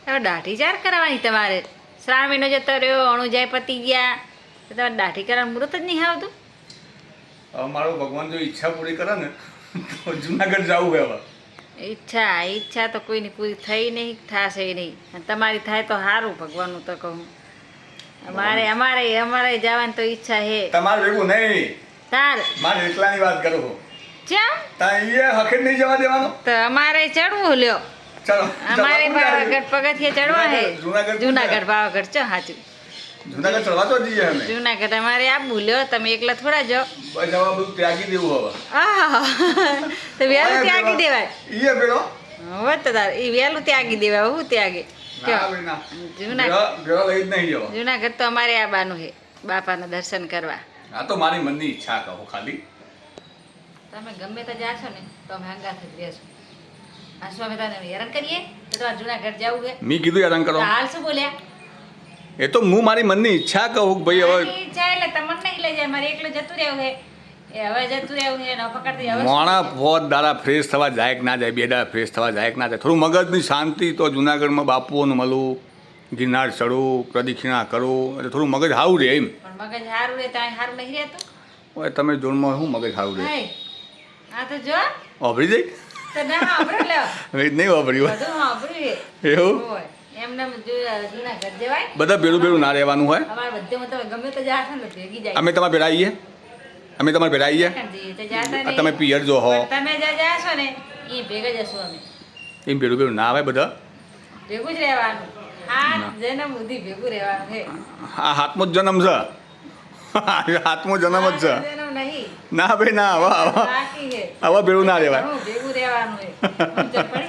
હવે દાઢી ચાર કરવાની તમારે. શ્રાવણ મહિનો જતો રહ્યો, અણુજાય પતી ગયા, તો તમારે દાઢી કરવાનું મુહૂર્ત જ નહીં આવતું. હવે મારો ભગવાન જો ઈચ્છા પૂરી કરે ને તો જુનાગઢ જવું હવે. ઈચ્છા તો કોઈની પૂરી થઈ નહીં, થશે નહીં. અને તમારી થાય તો સારું, ભગવાનનું તો કહું. અમારે જવાની તો ઈચ્છા હે. તમારે ભેગું નહીં, તાર મારે એકલાની વાત કરું છું. ચમ ત્યાં એ હખે નહીં જવા દેવાનો. તો અમારે ચડવું લ્યો. ચાલો અમારે પાવાગઢ પગથિયે ચડવા હે. જુનાગઢ જુનાગઢ પાવાગઢ ચો સાચું. જુનાગઢ ચડવા તો જઈએ અમે. જુનાગઢ અમારે આબુ લ્યો, તમે એકલા થોડા જાઓ. બસ જવા બધું ત્યાગી દેવું હવે. તો વહેલું ત્યાગી દેવાય. ઈએ પેલો હવે તો તાર એ વહેલું ત્યાગી દેવાય. હું ત્યાગે ના ભાઈ ના. જુનાગઢ ભેળો લઈ જ નહીં જવા. જુનાગઢ તો અમારે આવવાનું છે બાપાના દર્શન કરવા. આ તો મારી મનની ઈચ્છા કહું ખાલી. તમે ગમે તો જાશો ને તો અમે હંગાથ જ રહેશું. આ શું અમે તને હેરાન કરીએ? તો તમારે જુનાગઢ જવું છે. મેં કીધું હેરાન કરો. હાલ શું બોલ્યા? એ તો હું મારી મનની ઈચ્છા કહું કે ભાઈ હવે મારી ઈચ્છા એટલે તમને નહીં લઈ જાય, મારે એકલું જતું રહેવું છે. એ હવે જતું રહેવું છે, ન પકડતી હવે મોણા પોત દાડા ફ્રેશ થવા જાય કે ના જાય, બે દાડા ફ્રેશ થવા જાય કે ના જાય. થોડું મગજની શાંતિ તો જુનાગઢમાં બાપુઓનું મળવું, ગિરનાર ચડવું, પ્રદક્ષિણા કરવું, એટલે થોડું મગજ સારું રહે એમ. પણ મગજ સારું રહે તો અહીં સારું નહીં રહેતું. હવે તમે જોનમાં શું મગજ સારું રહે? હાય, આ તો જો વાપરી જાય તો ના સાંભળો લ્યો. હવે નહીં વાપર્યું બધું સાંભળ્યું છે. એવું હોય એમને જુનાગઢ જવાય. બધા ભેરું ભેરું ના રહેવાનું હોય. અમારે બધેમાં તમે ગમે તો જાશો ને તો ભેગી જાય. અમે તમારે ભેરા આવીએ, અમે તમારે ભેરા આવીએ. તો જાતા આ નહીં. તમે પિયર જો હો પણ તમે જ્યાં જાશો ને એ ભેગા જશું અમે. એમ ભેરું ભેરું ના આવે બધા. ભેગું જ રહેવાનું. આ જન્મ સુધી ભેગું રહેવાનું છે. આ હાથમો જ જન્મ છે. હાથમો જન્મ જ છે. જન્મ નહીં ના ભાઈ ના, હવે બાકી છે. હવે ભેરું ના રહેવાય. ઘણું ભેગું રહેવાનું છે. સમજણ પડી?